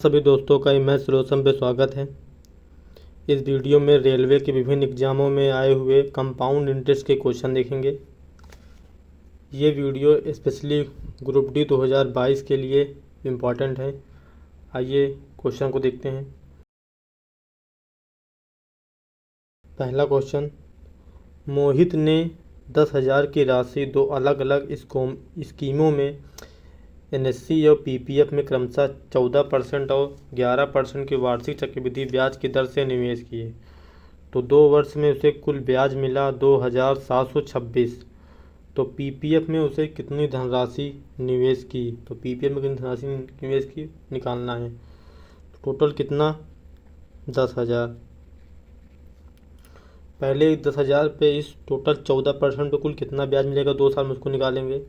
सभी दोस्तों का MS रोशन पे स्वागत है। इस वीडियो में रेलवे के विभिन्न एग्जामों में आए हुए कंपाउंड इंटरेस्ट के क्वेश्चन देखेंगे। ये वीडियो स्पेशली ग्रुप डी 2022 के लिए इम्पॉर्टेंट है। आइए क्वेश्चन को देखते हैं। पहला क्वेश्चन, मोहित ने 10,000 की राशि दो अलग अलग स्कीमों में NSC और PPF में क्रमशः 14% और 11% की वार्षिक चक्रवृद्धि ब्याज की दर से निवेश किए तो 2 वर्ष में उसे कुल ब्याज मिला 2,726। तो PPF में उसे कितनी धनराशि निवेश की, तो PPF में कितनी धनराशि निवेश की निकालना है। तो टोटल कितना, 10,000। पहले 10,000 पे इस टोटल 14% पे कुल कितना ब्याज मिलेगा 2 साल में उसको निकालेंगे।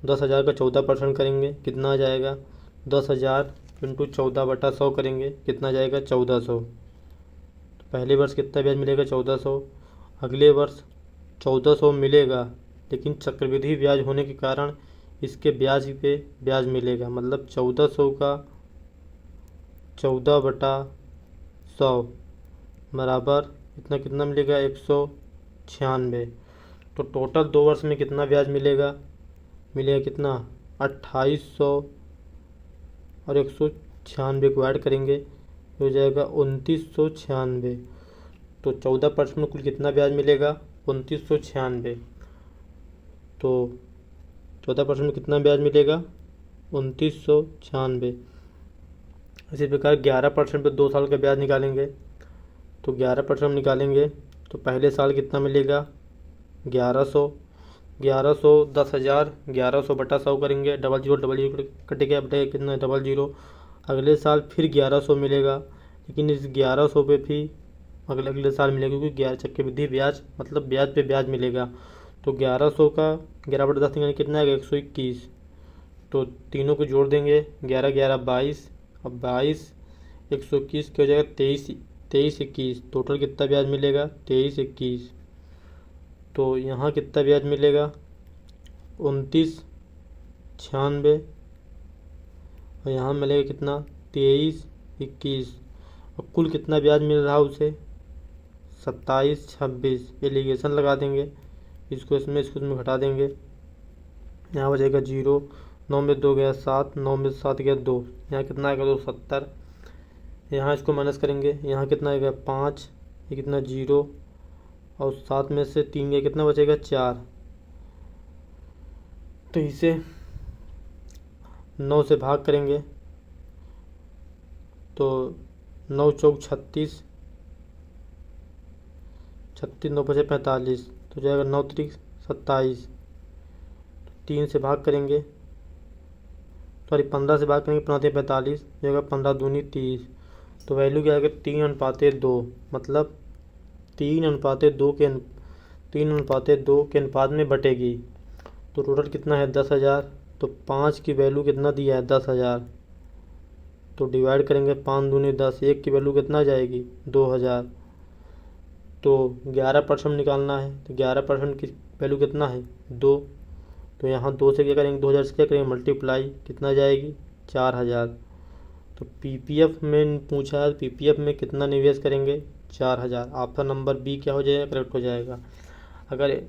10,000 का 14% करेंगे, कितना आ जाएगा 10,000 इंटू 14/100 करेंगे, कितना आ जाएगा 1400। तो पहले वर्ष कितना ब्याज मिलेगा 1400। अगले वर्ष 1400 मिलेगा, लेकिन चक्रवृद्धि ब्याज होने के कारण इसके ब्याज पे ब्याज मिलेगा, मतलब 1400 का 14/100 बराबर कितना मिलेगा 196। तो टोटल 2 वर्ष में कितना ब्याज मिलेगा कितना 2800 और 196 को ऐड करेंगे तो हो जाएगा 2996। तो 14% में कुल कितना ब्याज मिलेगा 2996। तो 14% में कितना ब्याज मिलेगा 2996। इसी प्रकार 11% पे 2 साल का ब्याज निकालेंगे। तो 11% निकालेंगे तो पहले साल कितना मिलेगा 1100। 10,000 1100/100 करेंगे, डबल जीरो कट गया, बटे कितना 00। अगले साल फिर 1100 मिलेगा, लेकिन इस 1100 पे भी अगले साल मिलेगा, क्योंकि चक्रवृद्धि ब्याज मतलब ब्याज पे ब्याज मिलेगा। तो 1100 का 11/10 निकालेंगे, कितना आएगा 121। तो तीनों को जोड़ देंगे, 11 11 22, अब 22 121 क्या हो जाएगा 23 21। टोटल कितना ब्याज मिलेगा 23 21। तो यहाँ कितना ब्याज मिलेगा 2996 और यहाँ मिलेगा कितना 23 21। और कुल कितना ब्याज मिल रहा उसे 27 26। एलिगेशन लगा देंगे, इसको इसमें घटा देंगे। यहाँ बचेगा 0, 9 में 2 गया 7, 9 में 7 गया 2, यहाँ कितना आएगा 270। यहाँ इसको माइनस करेंगे, यहाँ कितना आएगा 5, ये कितना 0 और 7 में से 3 गया, कितना बचेगा 4। तो इसे 9 से भाग करेंगे तो 9 चौक 36, 9 बचे 45, तो जाएगा 9 त्रिक 27। 3 से भाग करेंगे, सॉरी 15 से भाग करेंगे, 15 45, जाएगा 15 दूनी 30। तो वैल्यू क्या आएगा 3:2, मतलब 3:2 के अनुपात में बटेगी। तो टोटल कितना है 10,000। तो 5 की वैल्यू कितना दिया है 10,000, तो डिवाइड करेंगे 5 दूनी 10, 1 की वैल्यू कितना जाएगी 2,000। तो 11% निकालना है, तो 11% की वैल्यू कितना है 2। तो यहाँ 2 से क्या करेंगे 2,000 से क्या करेंगे मल्टीप्लाई, कितना जाएगी 4,000। तो PPF में पूछा है, PPF में कितना निवेश करेंगे 4,000। ऑप्शन नंबर बी क्या हो जाएगा करेक्ट हो जाएगा। अगर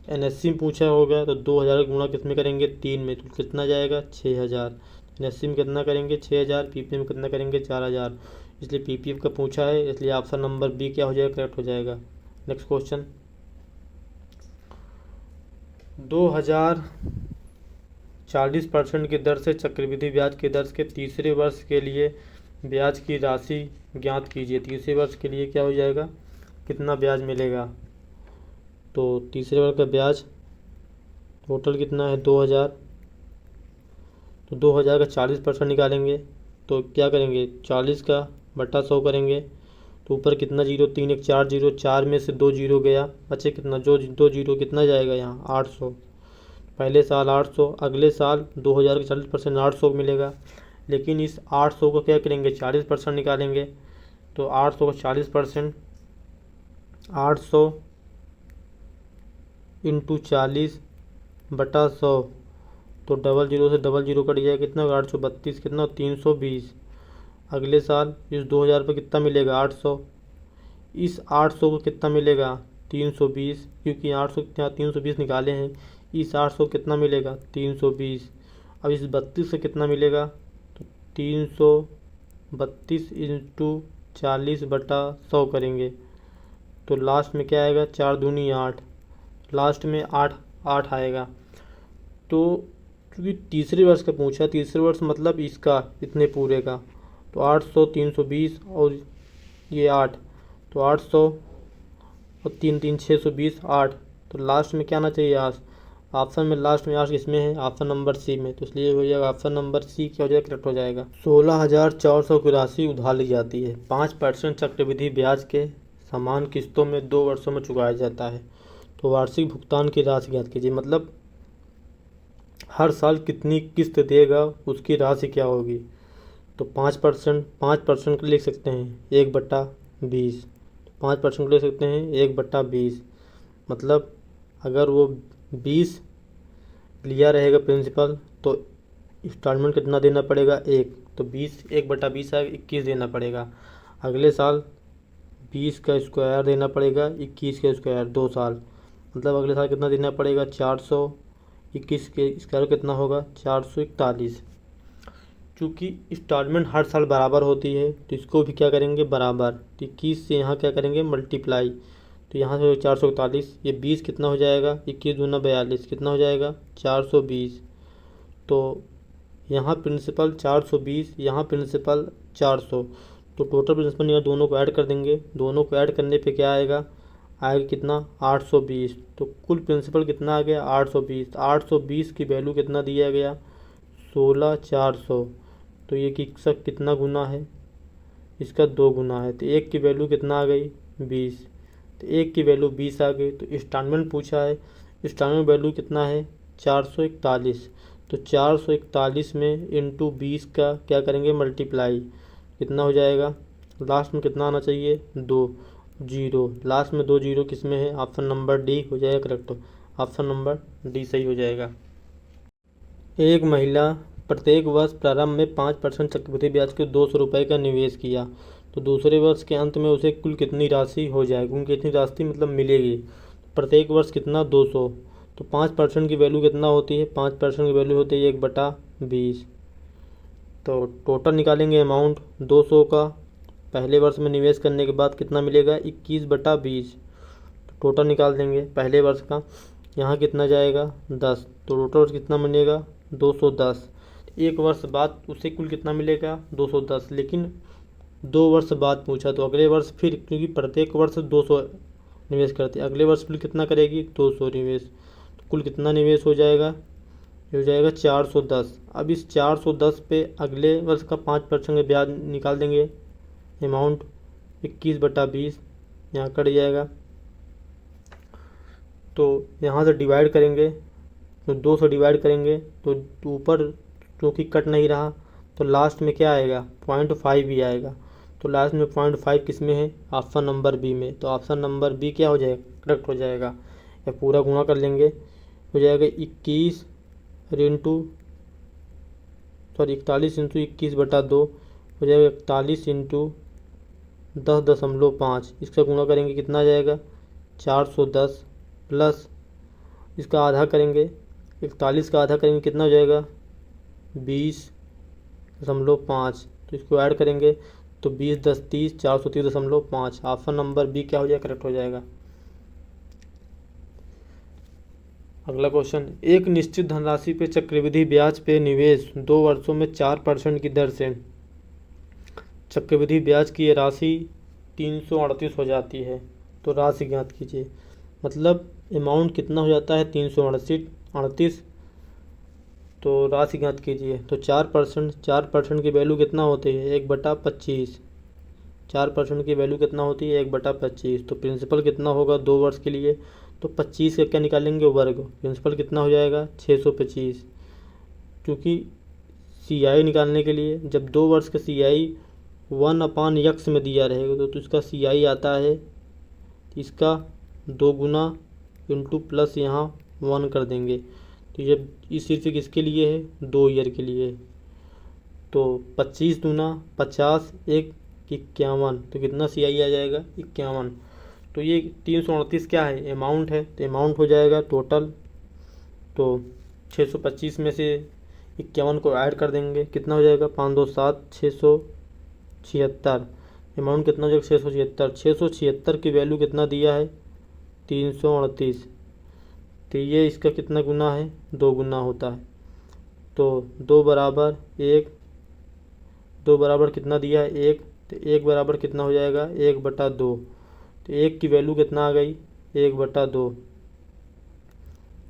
NSC में पूछा होगा तो 2,000 गुणा किस में करेंगे 3 में, तो कितना जाएगा 6,000। NSC में कितना करेंगे 6,000, PPF में कितना करेंगे 4,000। इसलिए PPF का पूछा है, इसलिए ऑप्शन नंबर बी क्या हो जाएगा करेक्ट हो जाएगा। नेक्स्ट क्वेश्चन, 2,000 40% की दर से चक्रवृद्धि ब्याज की दर के तीसरे वर्ष के लिए ब्याज की राशि ज्ञात कीजिए। तीसरे वर्ष के लिए क्या हो जाएगा कितना ब्याज मिलेगा। तो तीसरे वर्ष का ब्याज टोटल कितना है 2,000। तो 2,000 का 40% निकालेंगे, तो क्या करेंगे 40 का बटा 100 करेंगे। तो ऊपर कितना 0, 3 1 4 0, 4 में से 2 0 गया, बचे कितना जो 2 0 कितना जाएगा यहाँ 800। पहले साल 800, अगले साल 2,000 का 40% 800 मिलेगा, लेकिन इस 800 को क्या करेंगे 40% निकालेंगे। तो 800 का 40%, 800 इंटू 40/100, तो 00 से 00 कट जाएगा, कितना 832, कितना 320। अगले साल इस 2000 पर कितना मिलेगा 800। इस 800 को कितना मिलेगा 320, क्योंकि 800 यहाँ 320 निकाले हैं। इस 800 कितना मिलेगा 320। अब इस 32 से कितना मिलेगा तो 332 इंटू 40/100 करेंगे तो लास्ट में क्या आएगा 4 दूनी 8, लास्ट में 8 8 आएगा। तो क्योंकि तीसरे वर्ष का पूछा, तीसरे वर्ष मतलब इसका इतने पूरे का, तो 800 320 और ये 8, तो 800 और 3 3 620 8, तो लास्ट में क्या आना चाहिए आठ। ऑप्शन में लास्ट में आठ किसमें है ऑप्शन नंबर सी में, तो इसलिए हो जाएगा ऑप्शन नंबर सी क्या हो जाएगा करेक्ट हो जाएगा। 16,400 की राशि उधार ली जाती है। 5% चक्रवृद्धि ब्याज के समान किस्तों में 2 वर्षों में चुकाया जाता है। तो वार्षिक भुगतान की राशि ज्ञात कीजिए, मतलब हर साल कितनी किस्त देगा उसकी राशि क्या होगी। तो 5% को लिख सकते हैं 1/20, 5% को लिख सकते हैं 1/20, मतलब अगर वो 20 लिया रहेगा प्रिंसिपल तो इंस्टॉलमेंट कितना देना पड़ेगा 1, तो 20 1/20 है 21 देना पड़ेगा। अगले साल 20 का स्क्वायर देना पड़ेगा 21 का स्क्वायर 2 साल, मतलब अगले साल कितना देना पड़ेगा 400, 21 के स्क्वायर कितना होगा 441। चूँकि इंस्टॉलमेंट हर साल बराबर होती है तो इसको भी क्या करेंगे बराबर, तो 21 से यहाँ क्या करेंगे मल्टीप्लाई, तो यहाँ से 441, ये 20 कितना हो जाएगा 21 दूना 42 कितना हो जाएगा 420। तो यहाँ प्रिंसिपल 420, यहाँ प्रिंसिपल 400, तो टोटल प्रिंसिपल यहाँ दोनों को ऐड कर देंगे, दोनों को ऐड करने पे क्या आएगा कितना 820। तो कुल प्रिंसिपल कितना आ गया 820, 820 की वैल्यू कितना दिया गया 16,400। तो ये कि सब कितना गुना है इसका 2 गुना है, तो 1 की वैल्यू कितना आ गई 20, तो 1 की वैल्यू 20 आ गई। तो इंस्टॉलमेंट पूछा है, इंस्टॉलमेंट वैल्यू कितना है 441, तो 441 में इंटू 20 का क्या करेंगे मल्टीप्लाई, कितना हो जाएगा लास्ट में कितना आना चाहिए 2 जीरो, लास्ट में 2 जीरो किस में है ऑप्शन नंबर डी हो जाएगा करेक्ट, ऑप्शन नंबर डी सही हो जाएगा। एक महिला प्रत्येक वर्ष प्रारंभ में 5% चक्रवृद्धि ब्याज के 200 रुपये का निवेश किया, तो दूसरे वर्ष के अंत में उसे कुल कितनी राशि हो जाएगी, उनकी कितनी राशि मतलब मिलेगी। प्रत्येक वर्ष कितना 200, तो 5% की वैल्यू कितना होती है 5% की वैल्यू होती है 1/20। तो टोटल निकालेंगे अमाउंट 200 का, पहले वर्ष में निवेश करने के बाद कितना मिलेगा 21/20, तो टोटल निकाल देंगे पहले वर्ष का, यहाँ कितना जाएगा 10, तो टोटल कितना मिलेगा 210। एक वर्ष बाद उसे कुल कितना मिलेगा 210, लेकिन 2 वर्ष बाद पूछा तो अगले वर्ष फिर, क्योंकि प्रत्येक वर्ष 200 निवेश करते, अगले वर्ष फिर कितना करेगी 200 निवेश, तो कुल कितना निवेश हो जाएगा ये हो जाएगा 410। अब इस 410 पे अगले वर्ष का 5% ब्याज निकाल देंगे, अमाउंट 21/20 यहाँ कट जाएगा, तो यहाँ से डिवाइड करेंगे तो 2 से डिवाइड करेंगे तो ऊपर क्योंकि कट नहीं रहा तो लास्ट में क्या आएगा 0.5 ही आएगा, तो लास्ट में 0.5 किस में है ऑप्शन नंबर बी में, तो ऑप्शन नंबर बी क्या हो जाएगा करेक्ट हो जाएगा। या पूरा गुणा कर लेंगे हो जाएगा 41 41 इंटू 21/2 हो जाएगा 41 इंटू 10.5, इसका गुणा करेंगे कितना आ जाएगा 410 प्लस इसका आधा करेंगे 41 का आधा करेंगे कितना हो जाएगा 20.5, तो इसको ऐड करेंगे तो 20 10 30 430.5, ऑप्शन नंबर बी क्या हो जाएगा करेक्ट हो जाएगा। अगला क्वेश्चन, एक निश्चित धनराशि पे चक्रवृद्धि ब्याज पे निवेश 2 वर्षों में 4% की दर से चक्रवृद्धि ब्याज की ये राशि 338 हो जाती है, तो राशि ज्ञात कीजिए, मतलब अमाउंट कितना हो जाता है 338, तो राशि ज्ञात कीजिए। तो 4% की वैल्यू कितना होती है 1/25, 4% की वैल्यू कितना होती है 1/25, तो प्रिंसिपल कितना होगा 2 वर्ष के लिए, तो 25 का क्या निकालेंगे वर्ग, प्रिंसिपल कितना हो जाएगा 625, क्योंकि CI निकालने के लिए जब 2 वर्ष का CI 1/x में दिया रहेगा तो इसका CI आता है इसका 2 गुना इंटू प्लस यहाँ 1 कर देंगे, तो ये सिर्फ किसके लिए है 2 ईयर के लिए, तो 25 दूना 50, 1 51, तो कितना CI आ जाएगा 51। तो ये 338 क्या है, अमाउंट है, तो अमाउंट हो जाएगा टोटल। तो 625 में से 51 को ऐड कर देंगे, कितना हो जाएगा 5 2 7 676। अमाउंट कितना हो जाएगा 676। 676 की वैल्यू कितना दिया है 338। तो ये इसका कितना गुना है, 2 गुना होता है। तो 2 बराबर 1, 2 बराबर कितना दिया है 1, तो 1 बराबर कितना हो जाएगा 1/2। तो 1 की वैल्यू कितना आ गई 1/2।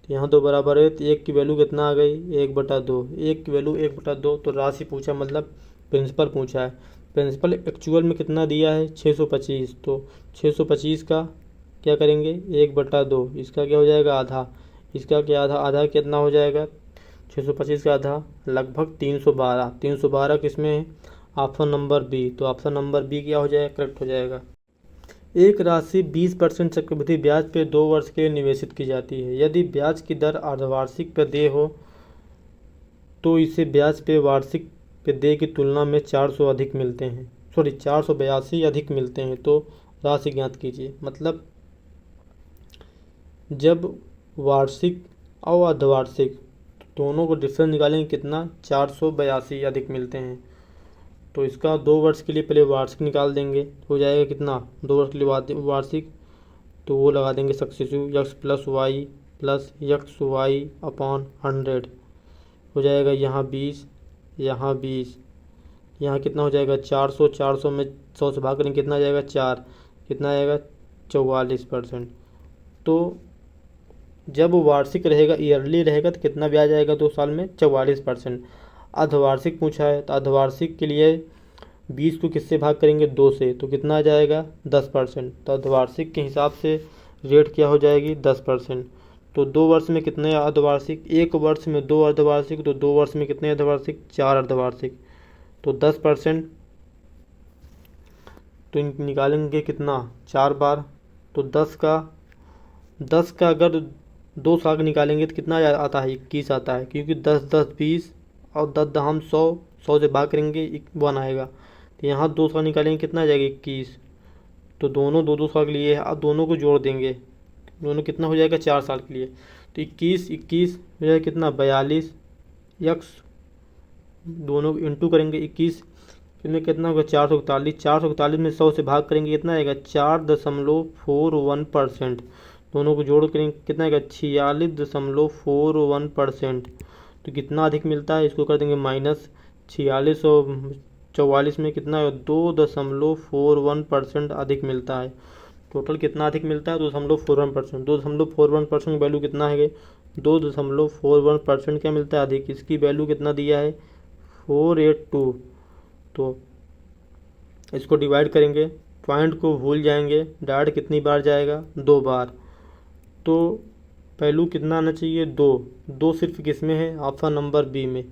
तो यहाँ 2 बराबर है, तो 1 की वैल्यू कितना आ गई 1/2। 1 की वैल्यू 1/2, तो राशि पूछा मतलब प्रिंसिपल पूछा है। प्रिंसिपल एक्चुअल में कितना दिया है 625। तो 625 का क्या करेंगे 1/2, इसका क्या हो जाएगा आधा, इसका क्या आधा, आधा कितना हो जाएगा 625 का आधा लगभग 312। 312 किस में है, ऑप्शन नंबर बी। तो ऑप्शन नंबर बी क्या हो जाएगा, करेक्ट हो जाएगा। एक राशि 20% चक्रवृद्धि ब्याज पे 2 वर्ष के लिए निवेशित की जाती है। यदि ब्याज की दर अर्धवार्षिक पे देय हो तो इसे ब्याज पे वार्षिक पे देय की तुलना में 400 अधिक मिलते हैं, 482 अधिक मिलते हैं। तो राशि ज्ञात कीजिए। मतलब जब वार्षिक और अर्धवार्षिक दोनों को डिफरेंस निकालेंगे कितना 482 अधिक मिलते हैं। तो इसका 2 वर्ष के लिए पहले वार्षिक निकाल देंगे, तो हो जाएगा कितना 2 वर्ष के लिए वार्षिक। तो वो लगा देंगे successive x plus y upon 100 हो जाएगा। यहाँ 20, यहाँ 20, यहाँ कितना हो जाएगा 400। 400 में 100 से भाग करेंगे कितना आ जाएगा 4, कितना आएगा 44%। तो जब वार्षिक रहेगा, ईयरली रहेगा, तो कितना ब्याज आएगा 2 साल में 44%। अर्धवार्षिक पूछा है, तो अर्धवार्षिक के लिए 20 को किससे भाग करेंगे 2 से, तो कितना आ जाएगा 10%। तो अर्धवार्षिक के हिसाब से रेट क्या हो जाएगी 10%। तो 2 वर्ष में कितने अर्धवार्षिक, 1 वर्ष में 2 अर्धवार्षिक, तो 2 वर्ष में कितने अर्धवार्षिक 4 अर्धवार्षिक। तो 10%, तो निकालेंगे कितना 4 बार। तो 10 का अगर 2 साल का निकालेंगे तो कितना आता है 21 आता है, क्योंकि 10 10 20 और 10 दहम 100, 100 से भाग करेंगे 1 आएगा। तो यहाँ 2 साल निकालेंगे कितना आ जाएगा 21। तो दोनों 2 2 साल के लिए है, अब दोनों को जोड़ देंगे, दोनों कितना हो जाएगा 4 साल के लिए। तो 21 21 हो जाएगा कितना 42 x, दोनों इंटू करेंगे 21 में कितना होगा 441। 441 में 100 से भाग करेंगे कितना आएगा 4.41%। दोनों को जोड़ करेंगे कितना आएगा 46.41%। तो कितना अधिक मिलता है, इसको कर देंगे माइनस। 46 और 44 में कितना है 2.41% अधिक मिलता है। टोटल कितना अधिक मिलता है 2.41%। 2.41% की वैल्यू कितना है 2.41% क्या मिलता है अधिक, इसकी वैल्यू कितना दिया है 482। तो इसको डिवाइड करेंगे, पॉइंट को भूल जाएंगे, डायरेक्ट कितनी बार जाएगा 2 बार। तो वैल्यू कितना आना चाहिए 2, 2 सिर्फ किस में है ऑप्शन नंबर बी में।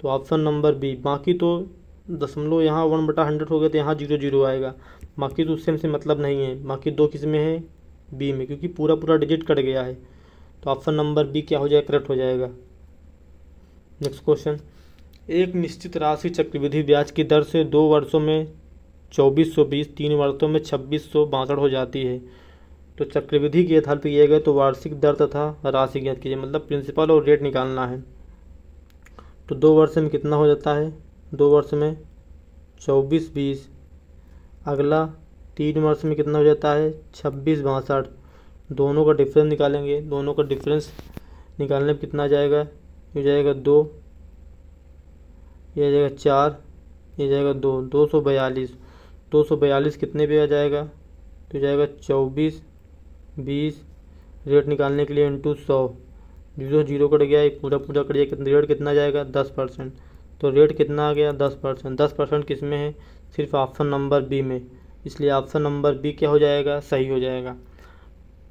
तो ऑप्शन नंबर बी, बाकी तो दशमलव यहाँ 1/100 हो गया, तो यहाँ 0 0 आएगा, बाकी तो उससे मतलब नहीं है। बाकी 2 किस में है बी में, क्योंकि पूरा पूरा डिजिट कट गया है। तो ऑप्शन नंबर बी क्या हो जाएगा करेक्ट हो जाएगा। नेक्स्ट क्वेश्चन, एक निश्चित राशि चक्रवृद्धि ब्याज की दर से 2 वर्षों में 2420, 3 वर्षों में 2662 हो जाती है। तो चक्रवृद्धि के आधार पर किया गया, तो वार्षिक दर तथा राशि ज्ञात कीजिए। मतलब प्रिंसिपल और रेट निकालना है। तो 2 वर्ष में कितना हो जाता है 2 वर्ष में 2420, अगला 3 वर्ष में कितना हो जाता है 2662। दोनों का डिफरेंस निकालेंगे, दोनों का डिफरेंस निकालने पर कितना आ जाएगा, ये जाएगा 2, ये जाएगा 4, ये जाएगा 2, 242। 242 कितने पे आ जाएगा, तो जाएगा 24 20, रेट निकालने के लिए इंटू 100, 0 0 कट गया, पूरा पूरा कट गया, रेट कितना जाएगा 10%। तो रेट कितना आ गया 10%। 10% किस में है, सिर्फ ऑप्शन नंबर बी में, इसलिए ऑप्शन नंबर बी क्या हो जाएगा सही हो जाएगा।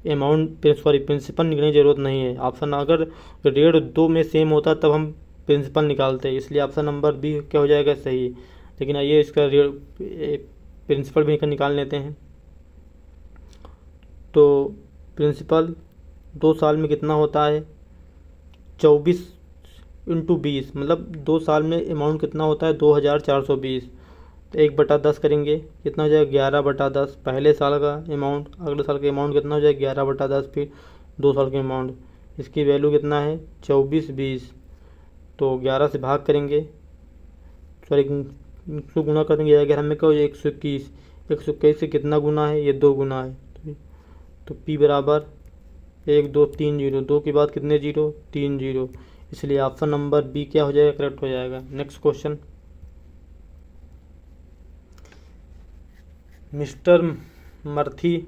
अमाउंट प्रिंसिपल निकलने की ज़रूरत नहीं है। ऑप्शन अगर रेट 2 में सेम होता तब हम प्रिंसिपल निकालते हैं, इसलिए ऑप्शन नंबर बी क्या हो जाएगा सही। लेकिन आइए इसका प्रिंसिपल भी निकाल लेते हैं। तो प्रिंसिपल 2 साल में कितना होता है 24 इंटू 20, मतलब 2 साल में अमाउंट कितना होता है 2420। तो 1/10 करेंगे, कितना हो जाएगा 11/10, पहले साल का अमाउंट। अगले साल का अमाउंट कितना हो जाएगा 11/10, फिर 2 साल के अमाउंट। इसकी वैल्यू कितना है 2420। तो 11 से भाग करेंगे, सॉरी इसको गुना कर देंगे, 11 में क्या हो जाएगा 121। 121 से कितना गुना है, ये 2 गुना है। तो P बराबर 1 2 3 0, 2 के बाद कितने जीरो 3 जीरो, इसलिए ऑप्शन नंबर बी क्या हो जाएगा, करेक्ट हो जाएगा। नेक्स्ट क्वेश्चन, मिस्टर मर्थी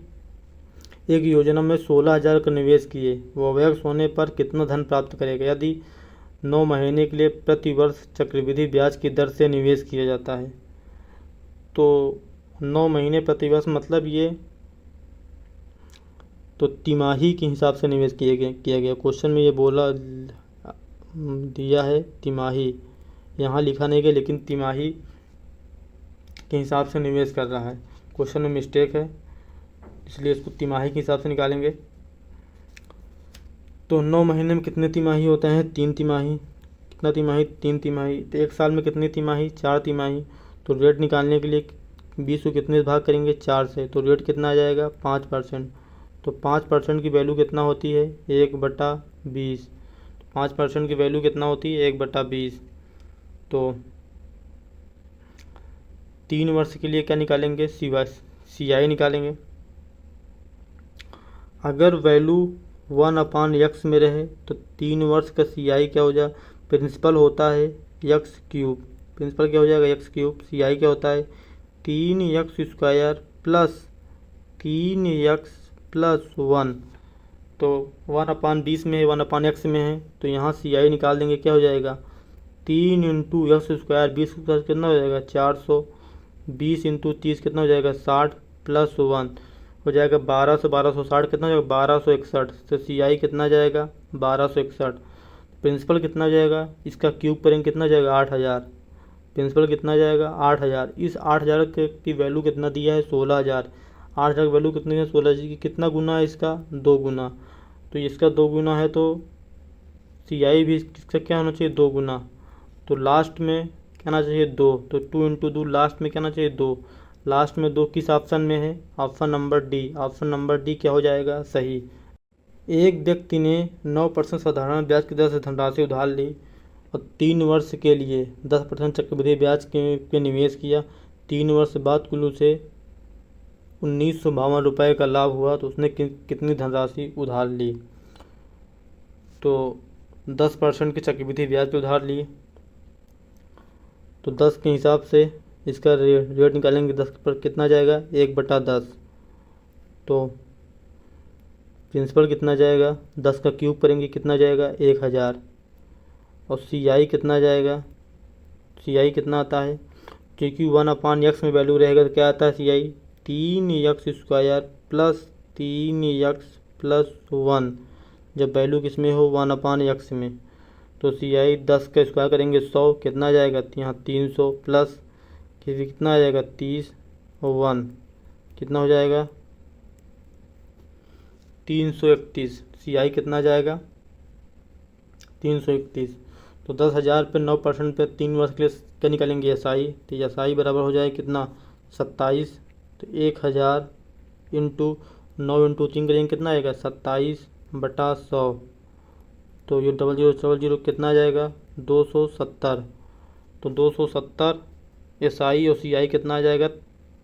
एक योजना में 16,000 का निवेश किए, वो अवयस्क होने पर कितना धन प्राप्त करेगा यदि 9 महीने के लिए प्रति वर्ष चक्रवृद्धि ब्याज की दर से निवेश किया जाता है। तो 9 महीने प्रति वर्ष मतलब ये तो तिमाही के हिसाब से निवेश किया गया। क्वेश्चन में ये बोला दिया है तिमाही, यहाँ लिखा नहीं गया, लेकिन तिमाही के हिसाब से निवेश कर रहा है। क्वेश्चन में मिस्टेक है, इसलिए इसको तिमाही के हिसाब से निकालेंगे। तो 9 महीने में कितने तिमाही होते हैं, 3 तिमाही। कितना तिमाही, 3 तिमाही। तो 1 साल में कितनी तिमाही, 4 तिमाही। तो रेट निकालने के लिए 20 को कितने से भाग करेंगे, 4 से। तो रेट कितना आ जाएगा 5%। तो 5% की वैल्यू कितना होती है 1/20। 5% की वैल्यू कितना होती है 1/20। तो 3 वर्ष के लिए क्या निकालेंगे, CI निकालेंगे। अगर वैल्यू 1/x में रहे तो 3 वर्ष का CI क्या हो जाए, प्रिंसिपल होता है x3। प्रिंसिपल क्या हो जाएगा x3। CI क्या होता है 3x² प्लस 3x प्लस 1। तो 1/20 में है, 1/x में है, तो यहाँ CI निकाल देंगे, क्या हो जाएगा 3 इंटू x²। 20 कितना हो जाएगा 400। 20 इंटू 30 कितना हो जाएगा 60 प्लस 1 हो जाएगा 1200। 1260 कितना हो जाएगा 1261। तो CI कितना जाएगा 1261। प्रिंसिपल कितना जाएगा, इसका क्यूब करेंगे कितना जाएगा 8000। प्रिंसिपल कितना जाएगा 8000। इस 8000 की वैल्यू कितना दिया है 16,000। 8000 की वैल्यू कितनी है 16,000 की, कितना गुना है इसका 2 गुना। तो इसका 2 गुना है, तो CI भी इसका क्या होना चाहिए 2 गुना। तो लास्ट में क्या आना चाहिए 2। तो 2 इंटू 2 लास्ट में क्या आना चाहिए 2। लास्ट में 2 किस ऑप्शन में है, option number D. Option number D क्या हो जाएगा सही। एक व्यक्ति ने 9% साधारण ब्याज की दर से धनराशि उधार ली और 3 वर्ष के लिए 10% चक्रवृद्धि ब्याज के निवेश किया। 3 वर्ष बाद कुल उसे 1952 रुपये का लाभ हुआ, तो उसने कितनी धनराशि उधार ली। तो 10% की चक्रवृद्धि ब्याज पे उधार ली, तो 10 के हिसाब से इसका रेट निकालेंगे। 10 पर कितना जाएगा 1/10। तो प्रिंसिपल कितना जाएगा 10 का क्यूब करेंगे कितना जाएगा 1000। और CI कितना जाएगा, CI कितना आता है, क्योंकि 1/x में वैल्यू रहेगा तो क्या आता है CI 3x² plus 3x plus 1, जब वैल्यू किस में हो 1/x में। तो CI 10 का स्क्वायर करेंगे 100, कितना जाएगा यहाँ 300 प्लस कितना आ जाएगा 30 और 1 कितना हो जाएगा 331। CI कितना जाएगा 331। तो 10,000 पे 9% पे 3 वर्ष के लिए क्या निकालेंगे SI। तो SI बराबर हो जाएगा कितना 27। तो 1000 इंटू 9 इंटू 3 करेंगे कितना आएगा 27/100। तो ये 0000 कितना आ जाएगा 270। तो 270 SI और CI कितना आ जाएगा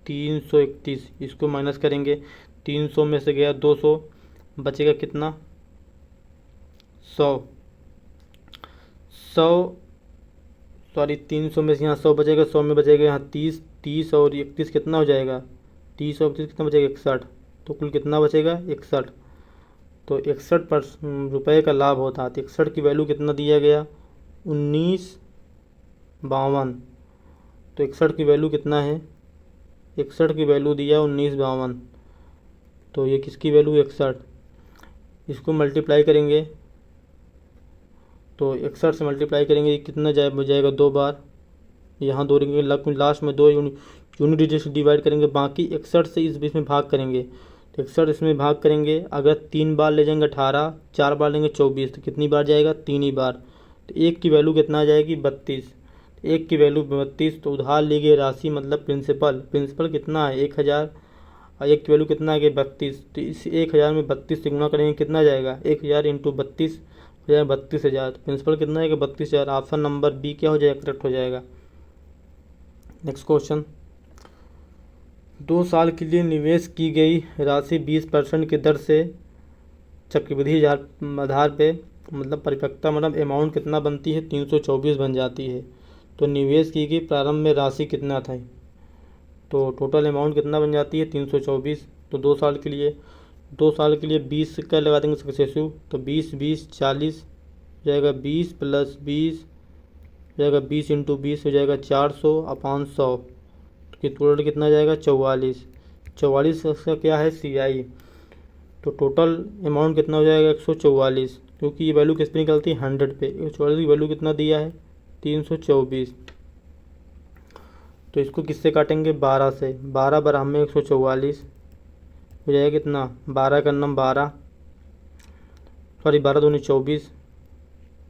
331। इसको माइनस करेंगे, 300 में से गया 200, बचेगा कितना 100। 300 में से यहाँ 100 बचेगा, 100 में बचेगा यहाँ 30। 30 और 31 कितना हो जाएगा 30 और 31 कितना बचेगा 61। तो कुल कितना बचेगा 61। तो 61 रुपये का लाभ होता है। तो 61 की वैल्यू कितना दिया गया 1952। तो 61 की वैल्यू कितना है 61 की वैल्यू दिया 1952। तो ये किसकी वैल्यू 61। इसको मल्टीप्लाई करेंगे, तो 61 से मल्टीप्लाई करेंगे कितना जाएगा 2 बार, यहाँ 2 रहेंगे, लास्ट में 2 यूनिट डिजिट से डिवाइड करेंगे, बाकी 61 से इस बीच में भाग करेंगे। तो 61 इसमें भाग करेंगे, अगर 3 बार ले जाएंगे 18, 4 बार लेंगे 24, तो कितनी बार जाएगा 3 ही बार। तो एक की वैल्यू कितना आ जाएगी 32। एक की वैल्यू 32, तो उधार ली गई राशि मतलब प्रिंसिपल कितना है 1000, और एक की वैल्यू कितना आ गई 32। तो इस 1000 में 32 से गुना करेंगे कितना जाएगा 1000 इंटू 32 हो जाएगा 32,000। प्रिंसिपल कितना है कि 32,000। ऑप्शन नंबर बी क्या हो जाएगा, करेक्ट हो जाएगा। नेक्स्ट क्वेश्चन, 2 साल के लिए निवेश की गई राशि 20% की दर से चक्रवृद्धि आधार पे मतलब परिपक्वता मतलब अमाउंट कितना बनती है 324 बन जाती है। तो निवेश की गई प्रारंभ में राशि कितना था, तो टोटल अमाउंट कितना बन जाती है 324। तो 2 साल के लिए 20 का लगा देंगे सक्सेसिव, तो 20 20 40 हो जाएगा 20 प्लस 20 हो जाएगा 20 इंटू 20 हो जाएगा 400 अपान 100, तो टोटल कितना जाएगा 44। 44 का क्या है CI, तो टोटल अमाउंट कितना हो जाएगा 144, क्योंकि ये वैल्यू किस पे निकलती है 100 पे। 144 की वैल्यू कितना दिया है 324। तो इसको किससे काटेंगे 12 से, 12 बराबर में 144 हो जाएगा कितना 12 का नम 12 सॉरी 12 दूनी 24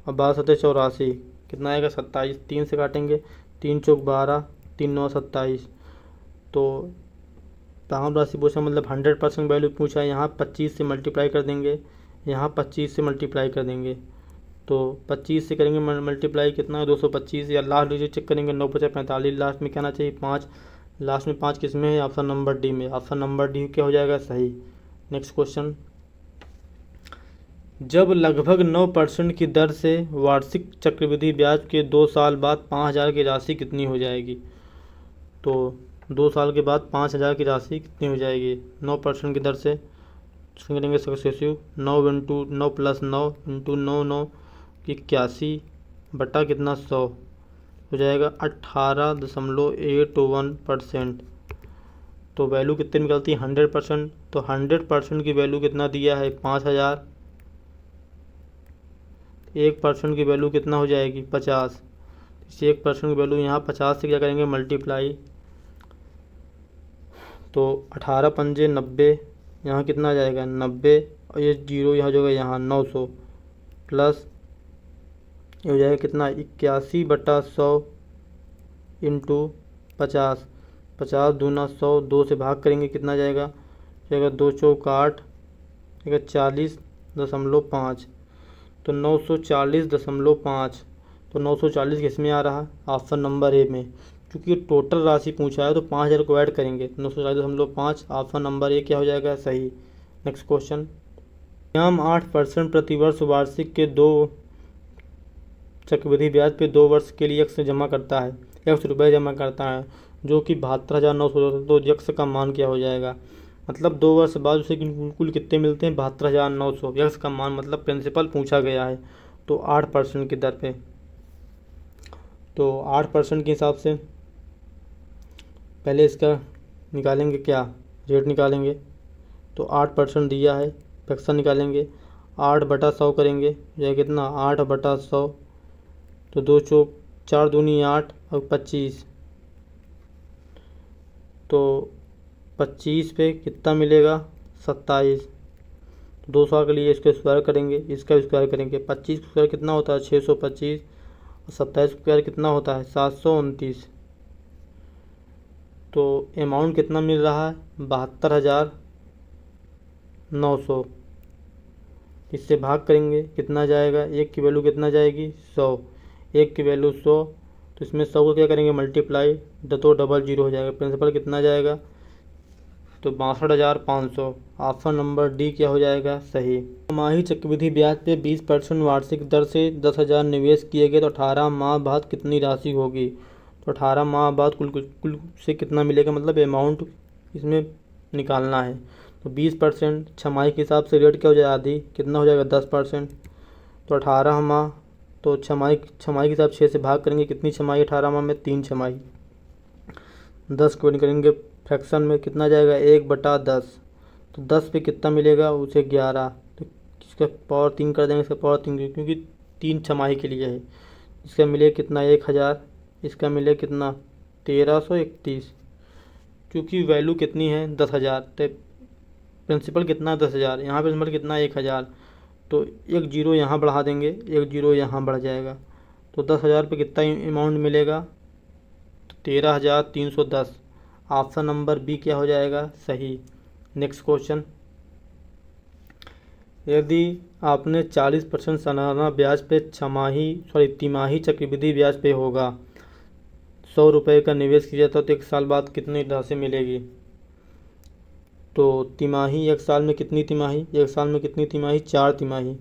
और 12 सत्तर 84 कितना आएगा 27। 3 से काटेंगे 3 चौक 12 3 9 27। तो तमाम राशि पूछा मतलब 100% वैल्यू पूछा है। यहाँ 25 से मल्टीप्लाई कर देंगे, यहाँ 25 से मल्टीप्लाई कर देंगे, तो 25 से करेंगे मल्टीप्लाई कितना है 225, या लास्ट डिजिट चेक करेंगे 9 5 45, लास्ट में क्या आना चाहिए 5, लास्ट में 5 किस में है ऑप्शन नंबर डी में। ऑप्शन नंबर डी क्या हो जाएगा सही। नेक्स्ट क्वेश्चन, जब लगभग 9% की दर से वार्षिक चक्रवृद्धि ब्याज के 2 साल बाद 5000 की राशि कितनी हो जाएगी। तो 2 साल के बाद 5000 की राशि कितनी हो जाएगी 9% की दर से करेंगे सक्सेसिव 9 इंटू 9 प्लस 9 इंटू 9 9 81 बटा कितना 100 हो जाएगा 18.81%। तो वैल्यू कितनी निकलती है 100%। तो 100% की वैल्यू कितना दिया है 5000, 1% की वैल्यू कितना हो जाएगी 50। इस 1% की वैल्यू यहाँ 50 से क्या करेंगे मल्टीप्लाई, तो 18 पंजे 90, यहाँ कितना आ जाएगा 90 और ये जीरो यहाँ जो है यहाँ 900 प्लस ये हो जाएगा कितना 81 बटा 100 इंटू 50, 50 दूना 100 2 से भाग करेंगे कितना जाएगा 2 चौक 8 40.5, तो 940.5। तो 940 किस में आ रहा ऑप्शन नंबर ए में, क्योंकि टोटल राशि पूछा है तो 5000 को ऐड करेंगे 940.5, ऑप्शन नंबर ए क्या हो जाएगा सही। नेक्स्ट क्वेश्चन, हम 8% प्रतिवर्ष वार्षिक के 2 चक्रवृद्धि ब्याज पे 2 वर्ष के लिए यक्स जमा करता है, यक्स रुपये जमा करता है जो कि 72,900। तो यक्स का मान क्या हो जाएगा, मतलब 2 वर्ष बाद उसे कुल कितने मिलते हैं 72,900। यक्स का मान मतलब प्रिंसिपल पूछा गया है तो 8% की दर पे, तो 8% के हिसाब से पहले इसका निकालेंगे क्या रेट निकालेंगे, तो 8% दिया है फ्रैक्शन निकालेंगे 8 बटा 100 करेंगे यह कितना 8 बटा 100, तो 2 चौक 4 दूनी 8 और 25, तो 25 पे कितना मिलेगा 27। 2 साल के लिए इसका स्क्वायर करेंगे इसका स्क्वायर करेंगे 25 स्क्वायर कितना होता है 625 और 27 स्क्वायर कितना होता है 729। तो अमाउंट कितना मिल रहा है 72,900। इससे भाग करेंगे कितना जाएगा, एक की वैल्यू कितना जाएगी 100, एक की वैल्यू 100, तो इसमें 100 को क्या करेंगे मल्टीप्लाई तो डबल जीरो हो जाएगा। प्रिंसिपल कितना जाएगा तो 62,500, ऑप्शन नंबर डी क्या हो जाएगा सही। तिमाही चक्रवृद्धि ब्याज पे 20% वार्षिक दर से 10,000 निवेश किए गए तो 18 माह बाद कितनी राशि होगी। तो 18 माह बाद कुल से कितना मिलेगा, मतलब अमाउंट इसमें निकालना है। तो 20% छमाही के हिसाब से रेट क्या हो जाएगा आधी कितना हो जाएगा 10%। तो 18 माह तो छमाही के हिसाब 6 से भाग करेंगे कितनी छमाही 18 माह में 3 छमाही। 10 को निकलेंगे फ्रैक्शन में कितना जाएगा 1/10, तो 10 पे कितना मिलेगा उसे 11, तो इसका पावर 3 कर देंगे इसका पावर 3 क्योंकि 3 छमाही के लिए है। इसका मिले कितना 1000, इसका मिले कितना 1331, क्योंकि वैल्यू कितनी है 10,000 तो प्रिंसिपल कितना 10,000 यहाँ प्रिंसिपल कितना 1000, तो एक जीरो यहाँ बढ़ा देंगे एक जीरो यहाँ बढ़ जाएगा तो 10,000 पे कितना अमाउंट मिलेगा? तो 13,310। ऑप्शन नंबर बी क्या हो जाएगा? सही। नेक्स्ट क्वेश्चन, यदि आपने 40% सालाना ब्याज पे तिमाही चक्रवृद्धि ब्याज पे होगा 100 रुपये का निवेश किया था तो 1 साल बाद कितनी राशि मिलेगी? तो तिमाही, 1 साल में कितनी तिमाही? 1 साल में कितनी तिमाही? 4 तिमाही।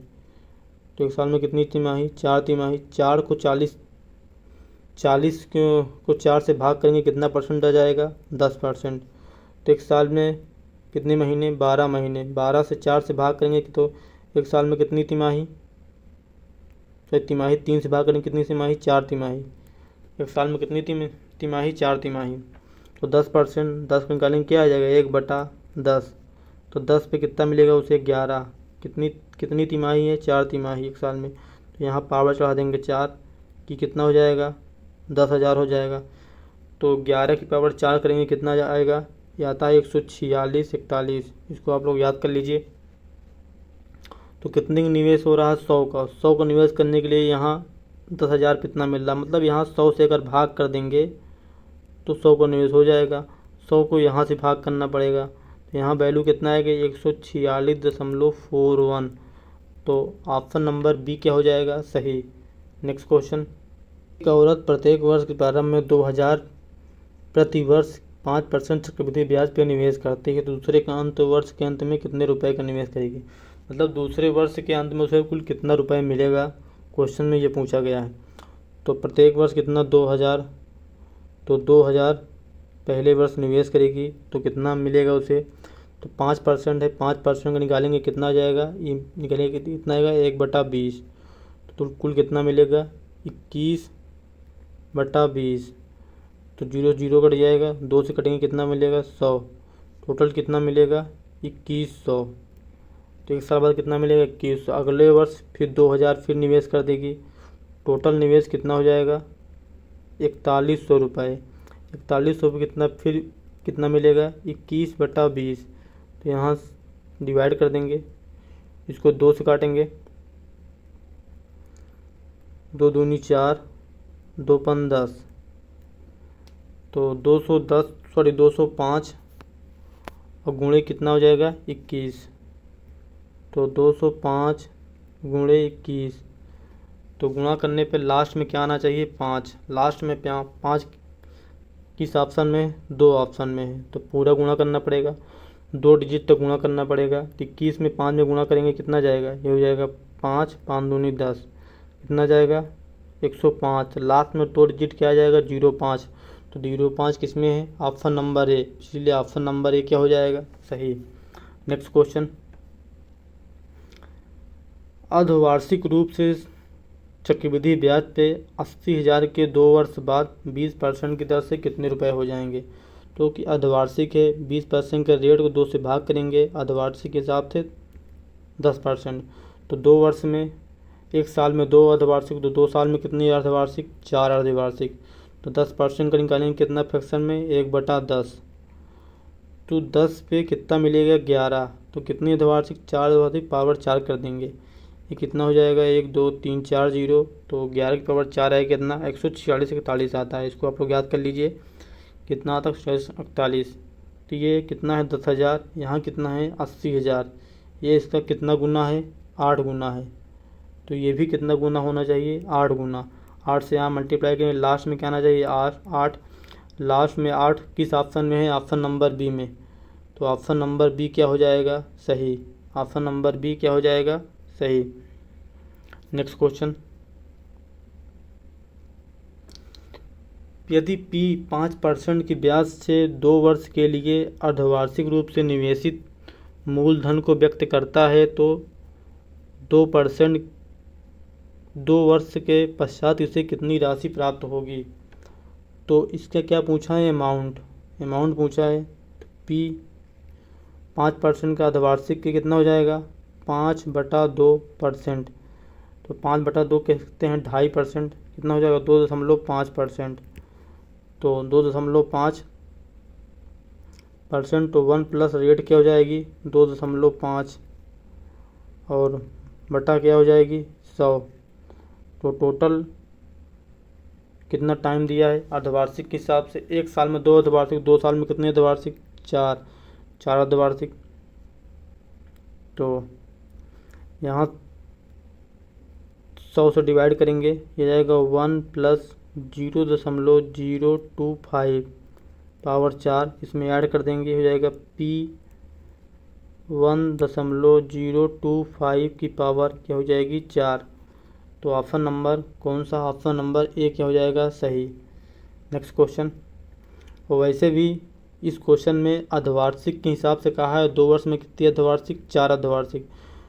तो 1 साल में कितनी तिमाही? 4 तिमाही। 4 को 40 को 4 से भाग करेंगे कितना परसेंट आ जाएगा? 10%। तो 1 साल में कितने महीने? 12 महीने। 12 से 4 से भाग करेंगे तो 1 साल में कितनी तिमाही? तो तिमाही 3 से भाग करेंगे कितनी तिमाही? 4 तिमाही। 1 साल में कितनी तिमाही? 4 तिमाही। तो 10%, 10 को निकालेंगे क्या आ जाएगा? 1/10। तो 10 पे कितना मिलेगा उसे? 11। कितनी कितनी तिमाही है? 4 तिमाही 1 साल में। तो यहाँ पावर चढ़ा देंगे 4 कि कितना हो जाएगा? 10,000 हो जाएगा। तो 11 की पावर 4 करेंगे कितना आएगा? ये आता है 146 41। इसको आप लोग याद कर लीजिए। तो कितने का निवेश हो रहा है? 100 का। 100 का निवेश करने के लिए यहाँ 10,000 कितना मिल रहा है, मतलब यहाँ 100 से अगर भाग कर देंगे तो 100 का निवेश हो जाएगा। 100 को यहाँ से भाग करना पड़ेगा तो यहाँ वैल्यू कितना आएगा? 146.41। तो ऑप्शन नंबर बी क्या हो जाएगा? सही। नेक्स्ट क्वेश्चन, एक औरत प्रत्येक वर्ष के प्रारंभ में 2,000 प्रति वर्ष 5% चक्रवृद्धि ब्याज पर निवेश करती है तो दूसरे का वर्ष के अंत में कितने रुपए का निवेश करेगी? मतलब दूसरे वर्ष के अंत में उसे कुल कितना रुपए मिलेगा, क्वेश्चन में ये पूछा गया है। तो प्रत्येक वर्ष कितना? 2,000। तो 2,000 पहले वर्ष निवेश करेगी तो कितना मिलेगा उसे? तो 5% है, 5% का निकालेंगे कितना आ जाएगा? ये निकालेंगे कितना आएगा? 1/20। तो कुल कितना मिलेगा? 21/20। तो 0 0 कट जाएगा, 2 से कटेंगे कितना मिलेगा? 100। टोटल कितना मिलेगा? 2100। तो 1 साल बाद कितना मिलेगा? 2100। अगले वर्ष फिर 2,000 फिर निवेश कर देगी। टोटल निवेश कितना हो जाएगा? 4100 रुपये। 4100 पे फिर कितना मिलेगा? 21/20। तो यहाँ डिवाइड कर देंगे, इसको 2 से काटेंगे, 2 दूनी 4, 2 पन 10। तो 205 और गुणे कितना हो जाएगा? 21। तो 205 गुणे 21। तो गुणा करने पे लास्ट में क्या आना चाहिए? 5। लास्ट में 5 किस ऑप्शन में? 2 ऑप्शन में है तो पूरा गुणा करना पड़ेगा, 2 डिजिट तक गुणा करना पड़ेगा। 21 में 5 में गुणा करेंगे कितना जाएगा? ये हो जाएगा 5, 5 दूनी 10। कितना जाएगा? 105। लास्ट में 2 डिजिट क्या आ जाएगा? 05। तो 05 किस में है? ऑप्शन नंबर ए, इसलिए ऑप्शन नंबर ए क्या हो जाएगा? सही। नेक्स्ट क्वेश्चन, अर्धवार्षिक रूप से चक्रवृद्धि ब्याज पे 80,000 के 2 वर्ष बाद 20% की दर से कितने रुपए हो जाएंगे? तो कि अर्धवार्षिक है, 20% के रेट को 2 से भाग करेंगे, अर्धवार्षिक के हिसाब से 10%। तो 2 वर्ष में, 1 साल में 2 अर्धवार्षिक, तो 2 साल में कितनी अर्धवार्षिक? 4 अर्धवार्षिक। तो 10% का निकालेंगे कितना फ्रैक्शन में? 1/10। तो 10 पे कितना मिलेगा? 11। तो कितनी अर्धवार्षिक? 4 अर्धवार्षिक, पावर 4 कर देंगे, ये कितना हो जाएगा? 1 2 3 4 0। तो 11 की पावर 4 है कितना? 146 आता है। इसको आप लोग याद कर लीजिए कितना आता है? 146। तो ये कितना है? 10,000। यहाँ कितना है? 80,000। ये इसका कितना गुना है? 8 गुना है। तो ये भी कितना गुना होना चाहिए? 8 गुना। 8 से यहाँ मल्टीप्लाई करें, लास्ट में क्या आना चाहिए? 8। लास्ट में 8 किस ऑप्शन में है? ऑप्शन नंबर बी में। तो ऑप्शन नंबर बी क्या हो जाएगा? सही। ऑप्शन नंबर बी क्या हो जाएगा? सही। नेक्स्ट क्वेश्चन, यदि P 5% की ब्याज से 2 वर्ष के लिए अर्धवार्षिक रूप से निवेशित मूलधन को व्यक्त करता है तो 2% 2 वर्ष के पश्चात इसे कितनी राशि प्राप्त होगी? तो इसका क्या पूछा है? अमाउंट पूछा है। तो P 5% का अर्धवार्षिक के कितना हो जाएगा? 5/2%। तो 5/2 कहते हैं 2.5%। कितना हो जाएगा? 2.5%। तो 2.5%। तो 1 प्लस रेट क्या हो जाएगी? 2.5 और बटा क्या हो जाएगी? 100। तो टोटल कितना टाइम दिया है अर्धवार्षिक के हिसाब से। एक साल में 2 अर्धवार्षिक, 2 साल में कितने अर्धवार्षिक, 4 4 अर्धवार्षिक। तो यहाँ 100 से डिवाइड करेंगे, ये जाएगा 1 + 0.025 पावर 4, इसमें ऐड कर देंगे, हो जाएगा P 1.025 की पावर क्या हो जाएगी 4। तो ऑप्शन नंबर कौन सा, ऑप्शन नंबर ए क्या हो जाएगा सही। Next question. और वैसे भी इस क्वेश्चन में अर्धवार्षिक के हिसाब से कहा है 2 वर्ष में कितनी अर्धवार्षिक, 4 अर्धवार्षिक,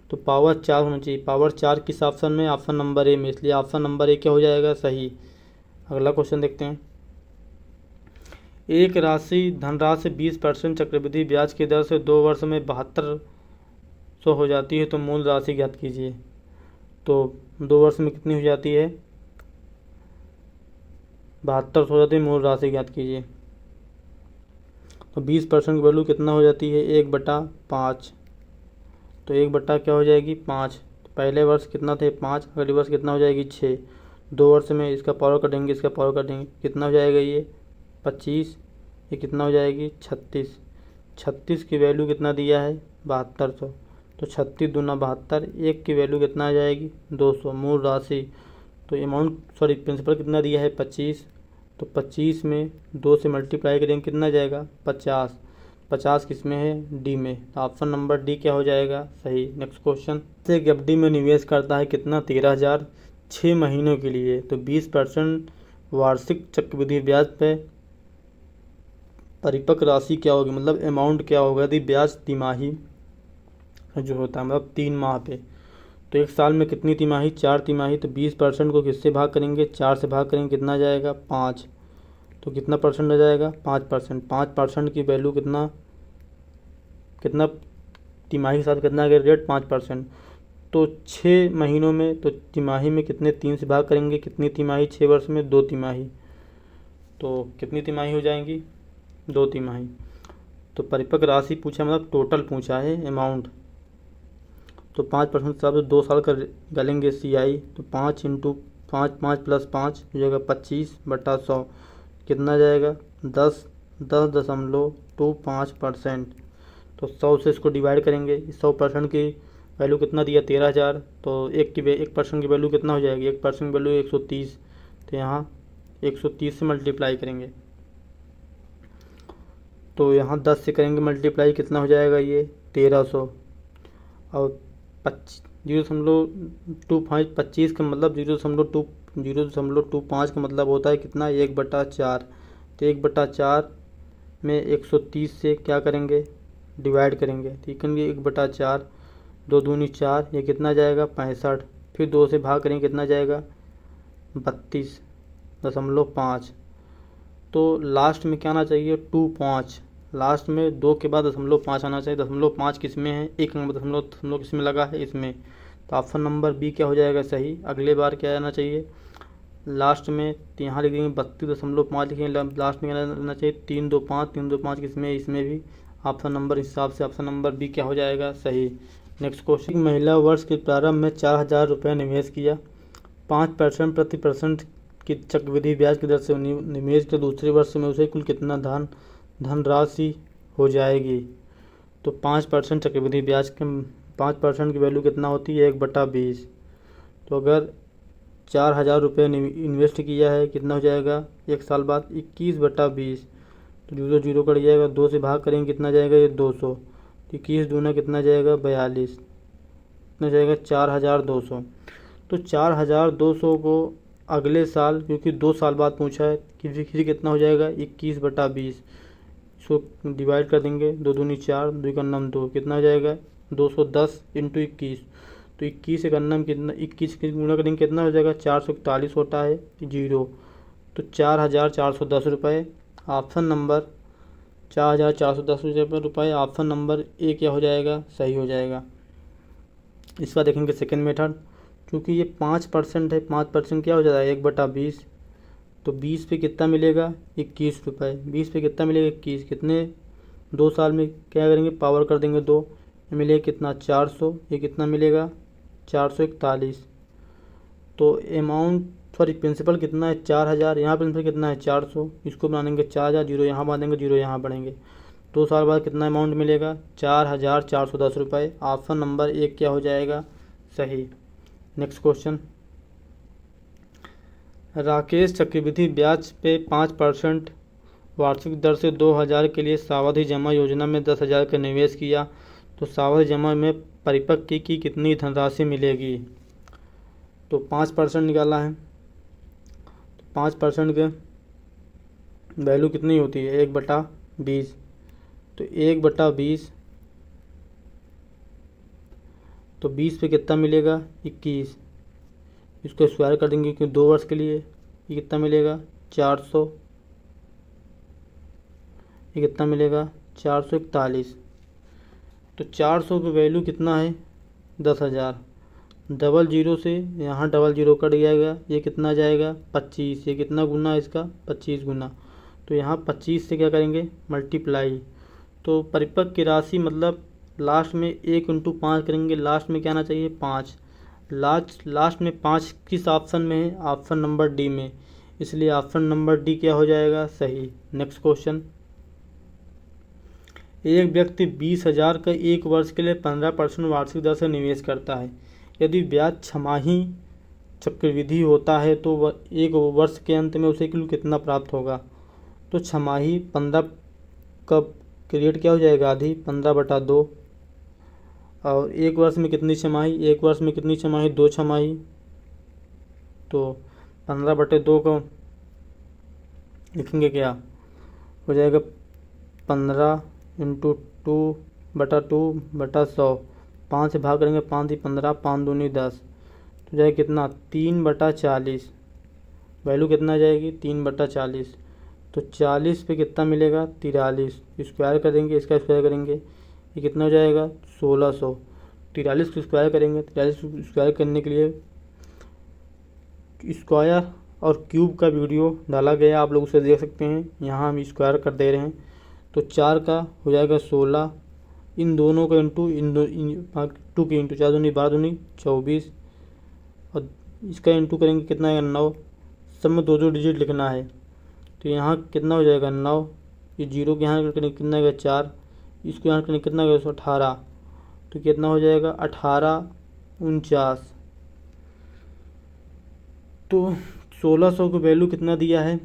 तो पावर 4 होना चाहिए। पावर 4 किस ऑप्शन में, ऑप्शन नंबर ए में, इसलिए ऑप्शन नंबर ए क्या हो जाएगा सही। अगला क्वेश्चन देखते हैं। एक धनराशि 20% चक्रवृद्धि ब्याज की दर से 2 वर्ष में 7200 हो जाती है, तो मूल राशि ज्ञात कीजिए। तो 2 वर्ष में कितनी हो जाती है, 7200 हो जाती है, मूल राशि ज्ञात कीजिए। तो 20% की वैल्यू कितना हो जाती है, 1/5। तो 1 क्या हो जाएगी 5। तो पहले वर्ष कितना थे 5, अगले वर्ष कितना हो जाएगी 6। 2 वर्ष में इसका पावर कटेंगे, इसका पावर कटेंगे, कितना हो जाएगा ये 25, ये कितना हो जाएगी 36। 36 की वैल्यू कितना दिया है 7200, तो 36 दूना 72, 1 की वैल्यू कितना आ जाएगी 200। मूल राशि तो प्रिंसिपल कितना दिया है 25, तो 25 में 2 से मल्टीप्लाई करेंगे कितना जाएगा 50। 50 किस में है, डी में, तो ऑप्शन नंबर डी क्या हो जाएगा सही। Next question. एक एफडी में निवेश करता है कितना 13,000 6 महीनों के लिए, तो 20% वार्षिक चक्रवृद्धि ब्याज पे परिपक्व राशि क्या होगी, मतलब अमाउंट क्या होगा यदि ब्याज तिमाही जो होता है मतलब 3 माह पे। तो एक साल में कितनी तिमाही, 4 तिमाही, तो 20% को किससे भाग करेंगे, 4 से भाग करेंगे, कितना जाएगा 5। तो कितना परसेंट हो जाएगा 5%। 5% की वैल्यू कितना तिमाही के साथ कितना रेट 5%। तो 6 महीनों में, तो तिमाही में कितने 3 से भाग करेंगे, कितनी तिमाही 6 वर्ष में 2 तिमाही, तो कितनी तिमाही हो जाएंगी 2 तिमाही। तो परिपक्व राशि पूछा मतलब टोटल पूछा है अमाउंट, तो 5% हिसाब से 2 साल का गलेंगे CI, तो 5 × 5 5 + 5 हो जाएगा 25/100, कितना जाएगा 10.25%। तो 100 से इसको डिवाइड करेंगे, 100% की वैल्यू कितना दिया 13,000, तो 1% की वैल्यू कितना हो जाएगी, 1% की वैल्यू 130, तो यहाँ 130 से मल्टीप्लाई करेंगे, तो यहाँ 10 से करेंगे मल्टीप्लाई, कितना हो जाएगा ये 1300। और 0.25 का मतलब 0.25 का मतलब होता है कितना 1/4। तो 1/4 में 130 से क्या करेंगे डिवाइड करेंगे, ठीक है 1/4, 2 दूनी 4, ये कितना जाएगा 65, फिर 2 से भाग करेंगे कितना जाएगा 32.5। तो लास्ट में क्या आना चाहिए 25, लास्ट में 2 के बाद 0.5 आना चाहिए। 0.5 किस में है, एक नंबर दशमलव किस में लगा है इसमें, तो ऑप्शन नंबर बी क्या हो जाएगा सही। अगले बार क्या आना चाहिए लास्ट में, तो यहाँ लिख देंगे 32.5 लिखेंगे, लास्ट में क्या आना चाहिए 325, 325 किस में, इसमें भी ऑप्शन नंबर हिसाब से ऑप्शन नंबर बी क्या हो जाएगा सही। Next question. महिला वर्ष के प्रारंभ में 4,000 रुपये निवेश किया, 5% प्रति % की चक्रवृद्धि ब्याज की दर से निवेश के दूसरे वर्ष में उसे कुल कितना धनराशि हो जाएगी। तो 5% चक्रवृद्धि ब्याज के 5% की वैल्यू कितना होती है 1/20। तो अगर 4,000 रुपये इन्वेस्ट किया है कितना हो जाएगा एक साल बाद 21/20, तो 0 0 कट जाएगा, 2 से भाग करेंगे कितना जाएगा ये 200, 21 दूना कितना जाएगा 42, कितना जाएगा 4,200। तो 4,200 को अगले साल, क्योंकि 2 साल बाद पूछा है, किसी कितना हो जाएगा 21/20, इसको डिवाइड कर देंगे, 2 दूनी 4, 2 का नाम 2, कितना हो जाएगा 210 × 21। तो 21 के गन्ना में कितना 21 के गुणा करेंगे कितना हो जाएगा 441 होता है 0, तो 4,410 रुपये। ऑप्शन नंबर 4,410 रुपये, ऑप्शन नंबर ए क्या हो जाएगा सही हो जाएगा। इसका देखेंगे सेकेंड मेथड, क्योंकि ये 5% है, 5% क्या हो जाता है 1/20, तो 20 पे कितना मिलेगा 21 रुपये, 20 पे कितना मिलेगा 21, कितने 2 साल में क्या करेंगे पावर कर देंगे 2, मिलेगा कितना 400, ये कितना मिलेगा 441। तो अमाउंट सॉरी प्रिंसिपल कितना है 4000, यहाँ प्रिंसिपल कितना है 400, इसको बनाएंगे 4000, जीरो यहाँ बांधेंगे, जीरो यहाँ बढ़ेंगे। 2 साल बाद कितना अमाउंट मिलेगा 4410 रुपये। ऑप्शन नंबर 1 क्या हो जाएगा सही। नेक्स्ट क्वेश्चन, राकेश चक्रवृद्धि ब्याज पे 5% वार्षिक दर से 2000 के लिए सावधि जमा योजना में 10,000 का निवेश किया, तो सावधि जमा में परिपक्व की कितनी धनराशि मिलेगी। तो 5% निकाला है, तो 5% के वैल्यू कितनी होती है 1/20, तो 1/20, तो 20 पे कितना मिलेगा 21, इसको स्क्वायर कर देंगे क्योंकि 2 वर्ष के लिए। ये कितना मिलेगा 400, ये कितना मिलेगा 441, तो 400 की वैल्यू कितना है 10,000। डबल जीरो से यहाँ डबल जीरो कट जाएगा, ये कितना जाएगा 25, ये कितना गुना है इसका 25 गुना, तो यहाँ 25 से क्या करेंगे मल्टीप्लाई। तो परिपक्व की राशि मतलब लास्ट में 1 × 5 करेंगे, लास्ट में क्या आना चाहिए 5, लास्ट में 5 किस ऑप्शन में है ऑप्शन नंबर डी में, इसलिए ऑप्शन नंबर डी क्या हो जाएगा सही। नेक्स्ट क्वेश्चन, एक व्यक्ति 20,000 का 1 वर्ष के लिए 15% वार्षिक दर से निवेश करता है। यदि ब्याज छमाही चक्रवृद्धि होता है तो 1 वर्ष के अंत में उसे कुल कितना प्राप्त होगा। तो छमाही 15 का रेट क्या हो जाएगा आधी 15/2, और 1 वर्ष में कितनी छमाही, 1 वर्ष में कितनी छमाही 2 छमाही, तो 15/2 को लिखेंगे क्या हो जाएगा 15 × 2/2/100, 5 से भाग करेंगे 5 × 15, 5 दूनी 10, तो जाएगा कितना 3/40, वैल्यू कितना जाएगी 3/40, तो 40 पे कितना मिलेगा 43, स्क्वायर कर देंगे, इसका स्क्वायर करेंगे, ये कितना हो जाएगा 1600। 43 को स्क्वायर करेंगे, 43 को स्क्वायर करने के लिए स्क्वायर और क्यूब का वीडियो डाला गया, आप लोग उसे देख सकते हैं। यहाँ हम स्क्वायर कर दे रहे हैं, तो 4 का हो जाएगा 16, इन दोनों का इंटू टू के इंटू 4 दूनी 12 दूनी 24, और इसका इंटू करेंगे कितना आएगा 9, सब में 2 डिजिट लिखना है, तो यहाँ कितना हो जाएगा 9, ये जीरो के यहाँ करने कितना आएगा 4, इसको यहाँ करने कितना आएगा 18, तो कितना हो जाएगा 18×49, तो 1600 की वैल्यू कितना दिया है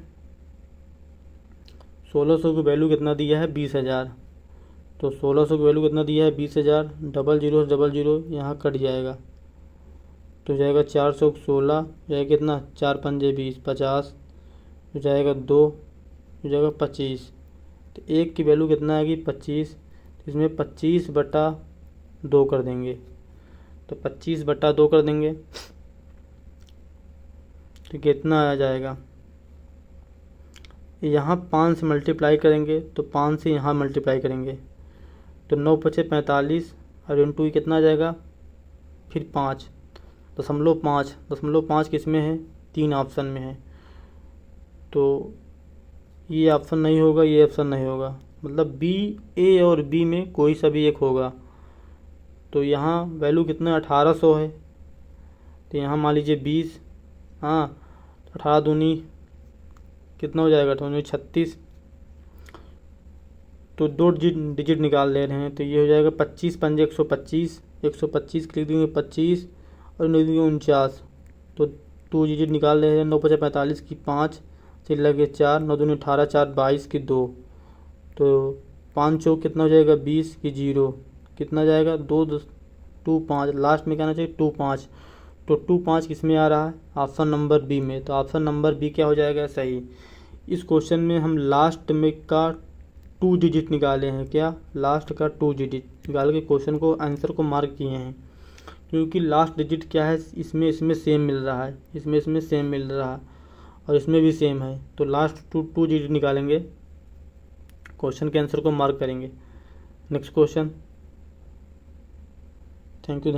1600 की वैल्यू कितना दिया है 20,000, तो 1600 की वैल्यू कितना दिया है 20,000, डबल जीरो से डबल जीरो यहाँ कट जाएगा, तो जाएगा 416, जाएगा कितना 4 × 5 = 20, 50, तो जाएगा 2, तो जाएगा 25, तो 1 की वैल्यू कितना आएगी 25, तो इसमें 25/2 कर देंगे, तो 25/2 कर देंगे, तो कितना आ जाएगा, यहाँ 5 से मल्टीप्लाई करेंगे, तो 5 से यहाँ मल्टीप्लाई करेंगे, तो 9 × 5 = 45, और इंटू कितना आ जाएगा फिर 5.5, 5.5 किस में है 3 ऑप्शन में है, तो ये ऑप्शन नहीं होगा, ये ऑप्शन नहीं होगा, मतलब बी, ए और बी में कोई सा भी एक होगा। तो यहाँ वैल्यू कितना 1800 है, तो यहाँ मान लीजिए 20, हाँ 18 दूनी कितना हो जाएगा 36, तो 2 डिजिट निकाल ले रहे हैं, तो ये हो जाएगा 25 × 5 = 125, 125 लिख देंगे 25 और लिख देंगे 49, तो 2 डिजिट निकाल ले रहे हैं, 9 × 5 = 45 की 5 से लगे 4, 9 दूनी 18, 4 22 की 2, तो 5 चौक कितना हो जाएगा 20 की 0, कितना जाएगा 2 5, लास्ट में क्या आना चाहिए 2 5, तो 2 5 किस में आ रहा है ऑप्शन नंबर बी में, तो ऑप्शन नंबर बी क्या हो जाएगा सही। इस क्वेश्चन में हम लास्ट में का 2 डिजिट निकाले हैं, क्या लास्ट का 2 डिजिट निकाल के क्वेश्चन को आंसर को मार्क किए हैं, क्योंकि लास्ट डिजिट क्या है इसमें सेम मिल रहा है, इसमें सेम मिल रहा है और इसमें भी सेम है, तो लास्ट 2 डिजिट निकालेंगे, क्वेश्चन के आंसर को मार्क करेंगे। Next question, thank you.